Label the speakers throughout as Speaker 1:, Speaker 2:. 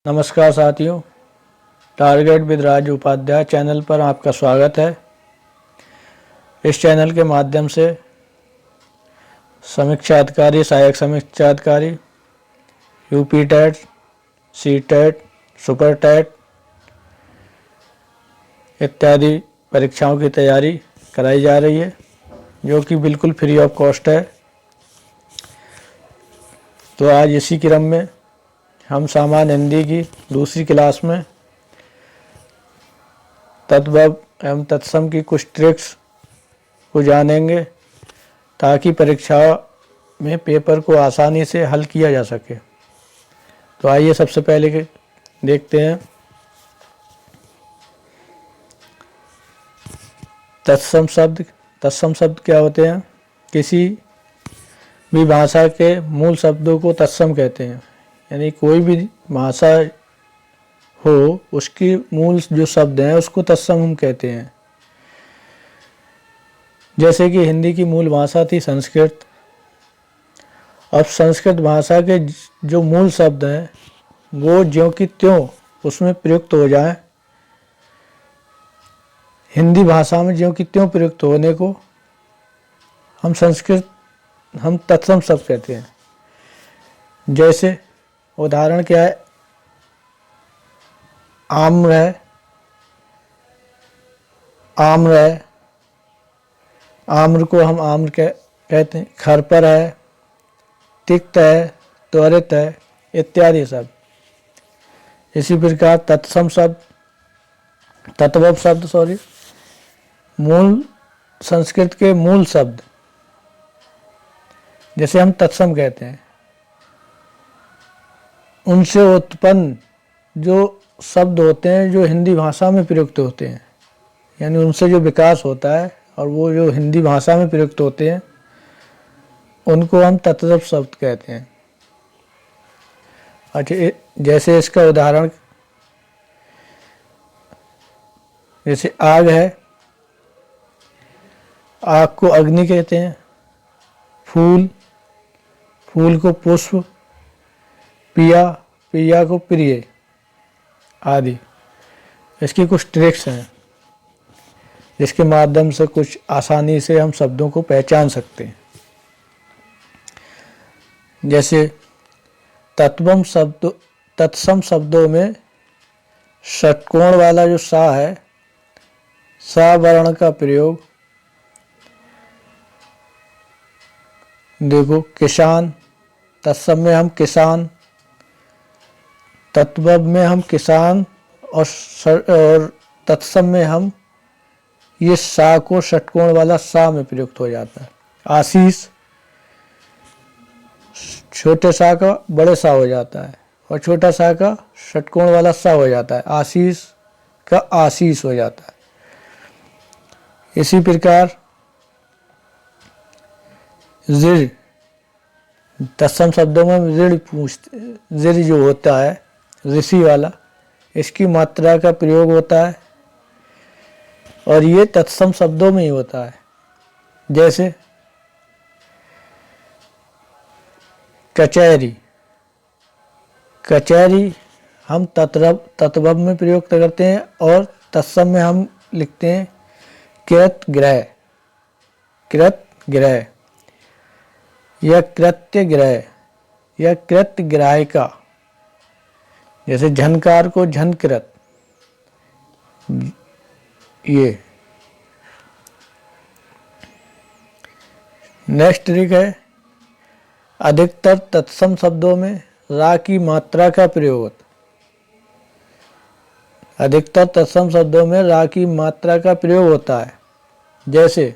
Speaker 1: नमस्कार साथियों, target with Raj Upadhyay channel पर आपका स्वागत है। इस चैनल के माध्यम से समीक्षा अधिकारी, सहायक समीक्षा अधिकारी, UP TET, C TET, super TET इत्यादि परीक्षाओं की तैयारी कराई जा रही है, जो कि बिल्कुल फ्री ऑफ कॉस्ट है। तो आज इसी क्रम में हम सामान्य हिंदी की दूसरी क्लास में तद्भव एवं तत्सम की कुछ ट्रिक्स को जानेंगे, ताकि परीक्षा में पेपर को आसानी से हल किया जा सके। तो आइए सबसे पहले देखते हैं तत्सम शब्द। तत्सम शब्द क्या होते हैं? किसी भी भाषा के मूल शब्दों को तत्सम कहते हैं। यानी कोई भी भाषा हो, उसकी मूल जो शब्द हैं उसको तत्सम हम कहते हैं। जैसे कि हिंदी की मूल भाषा थी संस्कृत। अब संस्कृत भाषा के जो मूल शब्द हैं वो ज्यों की त्यों उसमें प्रयुक्त हो जाए, हिंदी भाषा में ज्यों की त्यों प्रयुक्त होने को हम तत्सम शब्द कहते हैं। जैसे उदाहरण क्या है? आम्र है, आम्र है, आम्र को हम आम्र कहते हैं। खरपर है, तिक्त है, त्वरित है इत्यादि सब। इसी प्रकार तत्सम शब्द, तत्वव शब्द मूल संस्कृत के मूल शब्द जैसे हम तत्सम कहते हैं, उनसे उत्पन्न जो शब्द होते हैं जो हिंदी भाषा में प्रयुक्त होते हैं, यानी उनसे जो विकास होता है और वो जो हिंदी भाषा में प्रयुक्त होते हैं, उनको हम तत्सम शब्द कहते हैं। अच्छा, जैसे इसका उदाहरण, जैसे आग है, आग को अग्नि कहते हैं। फूल, फूल को पुष्प, पिया, पिया को प्रिय आदि। इसकी कुछ ट्रिक्स हैं जिसके माध्यम से कुछ आसानी से हम शब्दों को पहचान सकते हैं। जैसे तत्सम शब्दों में षटकोण वाला जो सा है, सा वर्ण का प्रयोग। देखो, किसान, तत्सम में हम किसान, तत्वव में हम किसान, और तत्सम में हम ये सा को षटकोण वाला सा में प्रयुक्त हो जाता है। आशीष, छोटे सा का बड़े सा हो जाता है और छोटा सा का षटकोण वाला सा हो जाता है। आशीष का आशीष हो जाता है। इसी प्रकार ऋण, तत्सम शब्दों में ऋण जो होता है ऋषि वाला, इसकी मात्रा का प्रयोग होता है और ये तत्सम शब्दों में ही होता है। जैसे कचहरी, कचहरी हम तत्वव में प्रयोग करते हैं और तत्सम में हम लिखते हैं कृतगृह, कृतगृह या कृत्यगृह या कृतग्राहिका। जैसे झनकार को झनकृत। ये नेक्स्ट ट्रिक है, अधिकतर तत्सम शब्दों में रा की मात्रा का प्रयोग होता है। अधिकतर तत्सम शब्दों में रा की मात्रा का प्रयोग होता है। जैसे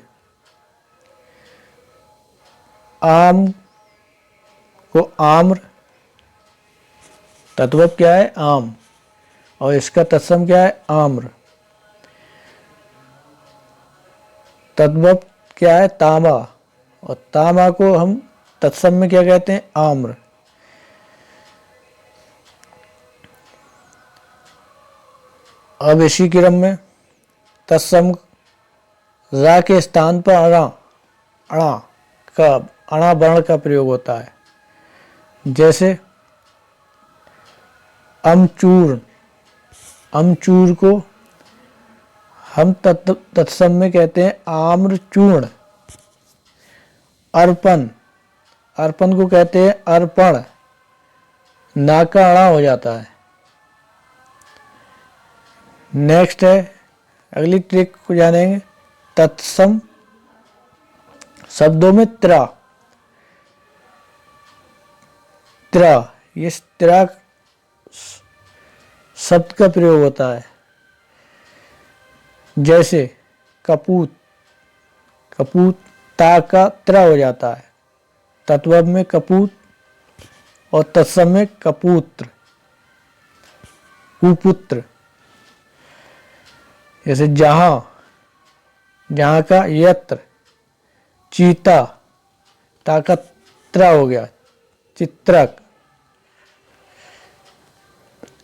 Speaker 1: आम को आम्र, तत्वव क्या है? आम, और इसका तत्सम क्या है? आम्र। तद्भव क्या है? तांबा, और तांबा को हम तत्सम में क्या कहते हैं? आम्र। अब इसी क्रम में तत्सम रा के स्थान पर अणा वर्ण का प्रयोग होता है। जैसे अमचूर्ण, अमचूर को हम तत्सम में कहते हैं आम्रचूर्ण। अर्पण, अर्पण को कहते हैं अर्पण, ना का अणा हो जाता है। नेक्स्ट है, अगली ट्रिक को जानेंगे, तत्सम शब्दों में त्रा, त्रा, ये त्रा शब्द का प्रयोग होता है। जैसे कपूत, कपूत ता का त्रा हो जाता है, तत्व में कपूत और तत्सम में कपूत्र, कुपुत्र। जैसे जहां, जहां का यत्र, चीता ता का त्रा हो गया, चित्रक।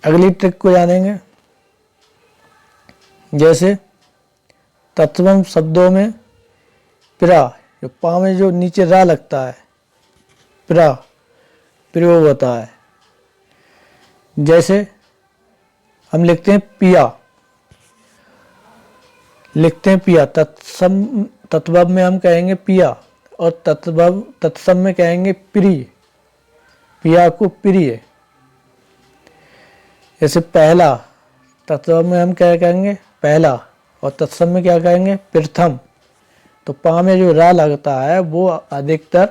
Speaker 1: अगली ट्रिक को जानेंगे, जैसे तत्वम शब्दों में प्रा, जो पा में जो नीचे रा लगता है, प्रा प्रयोग होता है। जैसे हम लिखते हैं पिया, लिखते हैं पिया, तत्सम तत्व में हम कहेंगे पिया और तत्सम में कहेंगे प्रिय, पिया को प्रिय। जैसे पहला, तत्व में हम क्या कहेंगे पहला और तत्सम में क्या कहेंगे प्रथम। तो पा में जो रा लगता है वो अधिकतर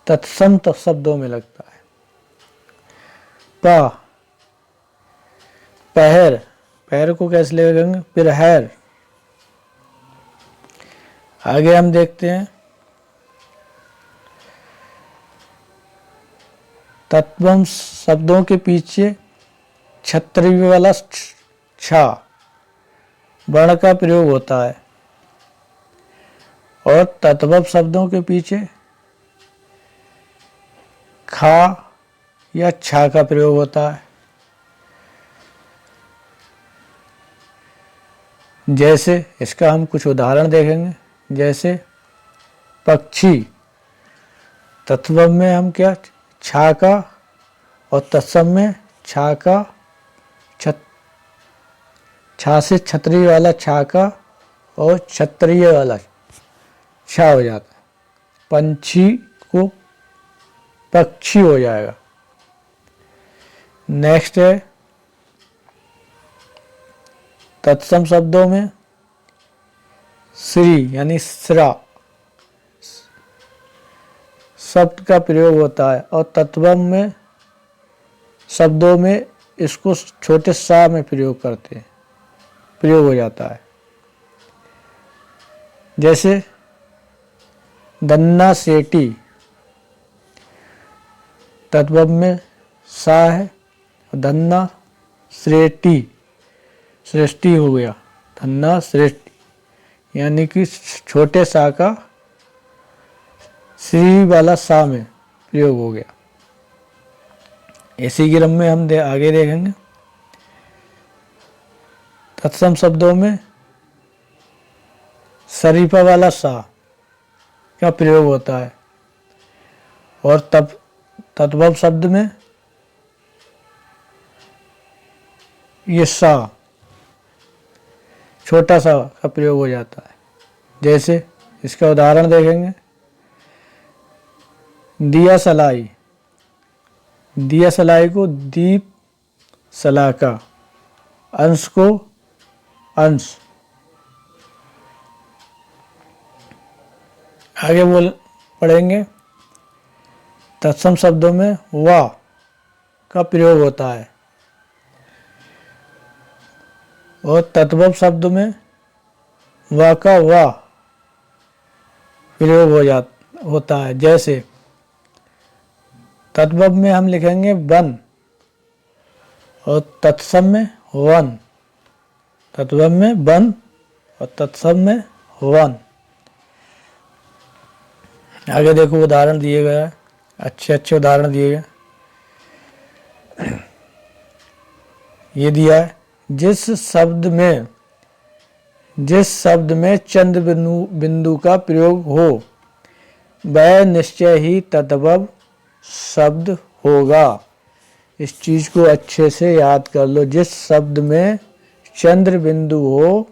Speaker 1: तत्सम शब्दों में लगता है। पा, पहर, पहर को कैसे लिखेंगे पिरहर। आगे हम देखते हैं, तत्वम शब्दों के पीछे क्षत्रिय वाला छा वर्ण का प्रयोग होता है और तत्व शब्दों के पीछे खा या छा का प्रयोग होता है। जैसे इसका हम कुछ उदाहरण देखेंगे, जैसे पक्षी, तत्व में हम क्या छा का और तत्सम में छा का, छा से क्षत्रिय वाला छा का और क्षत्रिय वाला छा हो जाता है। पंछी को पक्षी हो जाएगा। नेक्स्ट है, तत्सम शब्दों में श्री यानी श्रा शब्द का प्रयोग होता है और तत्वम में शब्दों में इसको छोटे सा में प्रयोग करते हैं, प्रयोग हो जाता है। जैसे दन्ना सेठी, तत्व में सा है, धन्ना श्रेष्ठी, श्रेष्ठी हो गया, धन्ना श्रेष्ठी यानी कि छोटे सा का श्री वाला सा में प्रयोग हो गया। इसी क्रम में हम आगे देखेंगे, तत्सम शब्दों में शरीफा वाला सा का प्रयोग होता है और तत्व शब्द में ये सा छोटा सा का प्रयोग हो जाता है। जैसे इसका उदाहरण देखेंगे, दिया सलाई, दिया सलाई को दीप सलाका, अंश को अंश। आगे पढ़ेंगे, तत्सम शब्दों में वा का प्रयोग होता है और तत्व शब्द में वा का वा प्रयोग होता है। जैसे तत्व में हम लिखेंगे वन और तत्सम में वन, तत्व में वन और तत्सम में वन। आगे देखो उदाहरण दिए गए हैं, अच्छे अच्छे उदाहरण दिए गए। ये दिया है, जिस शब्द में चंद बिंदु का प्रयोग हो वह निश्चय ही तद्भव शब्द होगा। इस चीज को अच्छे से याद कर लो, जिस शब्द में चंद्र बिंदु हो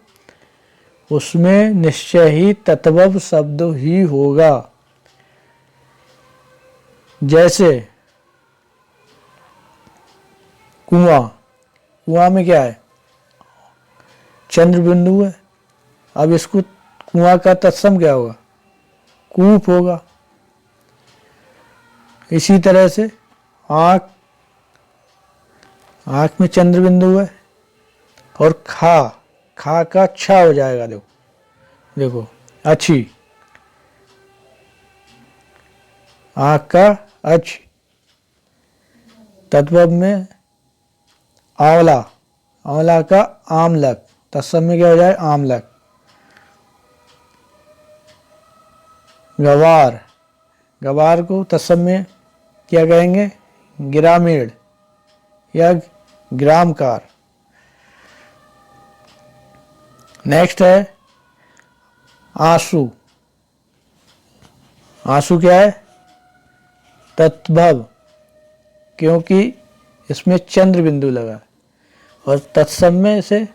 Speaker 1: उसमें निश्चय ही तत्वव शब्द ही होगा। जैसे कुआं, कुआं में क्या है, चंद्र बिंदु है। अब इसको कुआं का तत्सम क्या होगा, कूप होगा। इसी तरह से आँख, आँख में चंद्र बिंदु है, और खा, खा का छा हो जाएगा। देखो देखो, अच्छी, आँख का अच्छ। तत्व में आंवला, आंवला का आमलक, तत्सम में क्या हो जाए, आमलक। गवार, गवार को तत्सम में क्या कहेंगे, ग्रामीण या ग्रामकार। नेक्स्ट है आंसू, आंसू क्या है, तत्भव, क्योंकि इसमें चंद्र बिंदु लगा, और तत्सम में से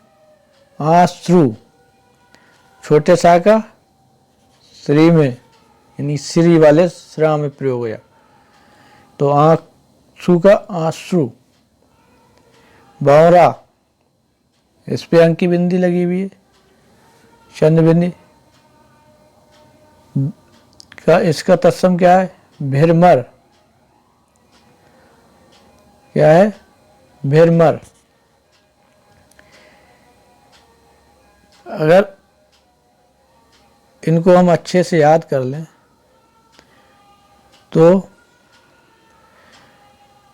Speaker 1: आश्रु, छोटे सा का श्री में, यानी श्री वाले श्रा में प्रयोग हुआ, तो आंसू का आश्रु। बावरा, इस पे अंक की बिंदी लगी हुई है, चंद्र बिंदी का, इसका तत्सम क्या है, भिरमर, क्या है, भिरमर। अगर इनको हम अच्छे से याद कर लें तो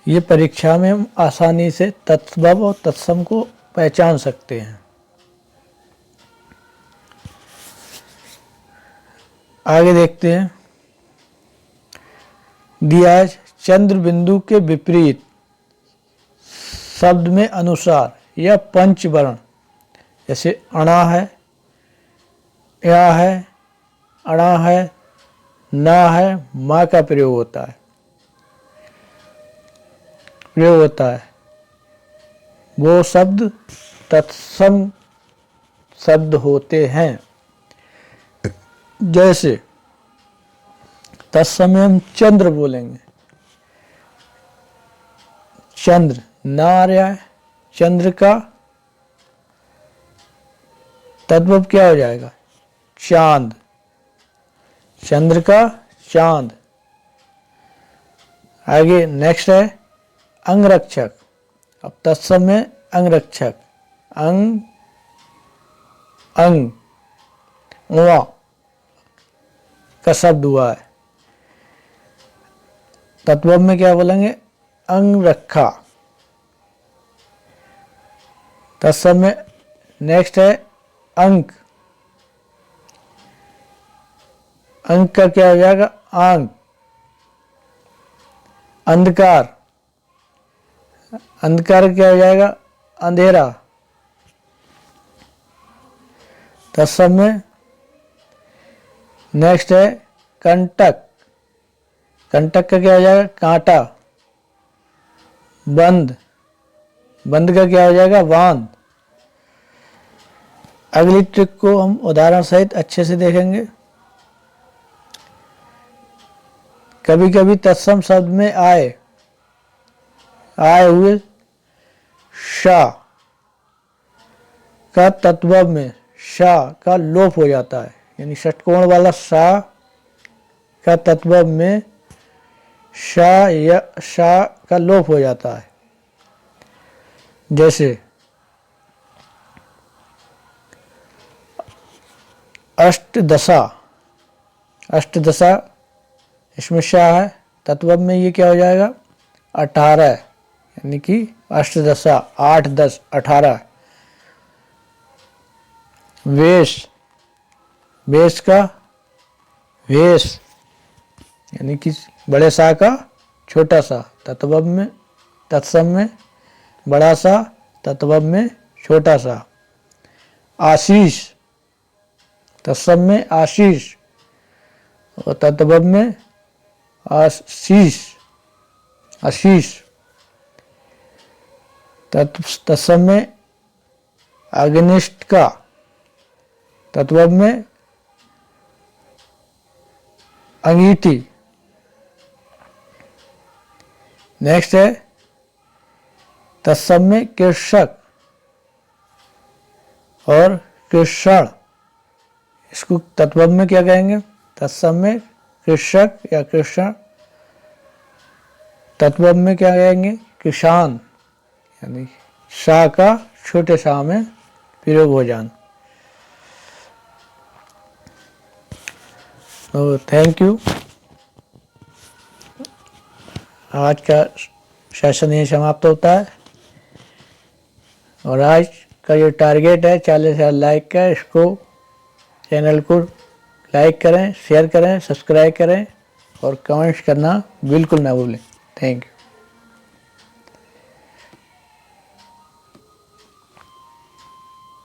Speaker 1: ये परीक्षा में हम आसानी से तत्सम और तत्सम को पहचान सकते हैं। आगे देखते हैं, दिया है चंद्र बिंदु के विपरीत शब्द में अनुसार या पंचवर्ण, जैसे अणा है, या है, अणा है, ना है, माँ का प्रयोग होता है, प्रयोग होता है। वो शब्द तत्सम शब्द होते हैं। जैसे तत्सम में हम चंद्र बोलेंगे, चंद्र, ना आ रहा है, चंद्र का तत्व क्या हो जाएगा, चांद, चंद्र का चांद। आगे नेक्स्ट है अंगरक्षक। अब तत्सम में अंगरक्षक, अंग, अंग, उआ का शब्द हुआ है, तत्व में क्या बोलेंगे, अंग रखा। तत्सम में नेक्स्ट है अंक, अंक का क्या हो जाएगा, आंग। अंधकार, अंधकार क्या हो जाएगा, अंधेरा। तत्सम में नेक्स्ट है कंटक, कंटक का क्या हो जाएगा, कांटा। बंद, बंद का क्या हो जाएगा, बांध। अगली ट्रिक को हम उदाहरण सहित अच्छे से देखेंगे। कभी कभी तत्सम शब्द में आए, आए हुए शा का तत्व में शा का लोप हो जाता है, यानी षटकोण वाला शा का तत्व में शा या शा का लोप हो जाता है। जैसे अष्टदशा, अष्टदशा इसमें शा है, तत्व में ये क्या हो जाएगा, 18, यानी कि अष्टदशा, 8, 10, 18। वेश, वेश का वेश, यानी कि बड़े सा का छोटा सा, तत्व में, तत्सम में बड़ा सा, तत्व में छोटा सा। आशीष, तत्सम में आशीष, और तत्व में आशीष, आशीष। तत्सम में अग्निष्ठ का, तत्व में अंगीठी। नेक्स्ट है तत्सम में कृषक और कृषण। इसको तत्व में क्या कहेंगे? तत्सम में कृषक या कृषण, तत्व में क्या कहेंगे? किसान, यानी शाह का छोटे शाह में प्रयोग हो जाना। तो थैंक यू। आज का सेशन यही समाप्त होता है और आज का जो टारगेट है 40,000 लाइक का, इसको चैनल को लाइक करें, शेयर करें, सब्सक्राइब करें और कमेंट्स करना बिल्कुल ना भूलें। Thank you.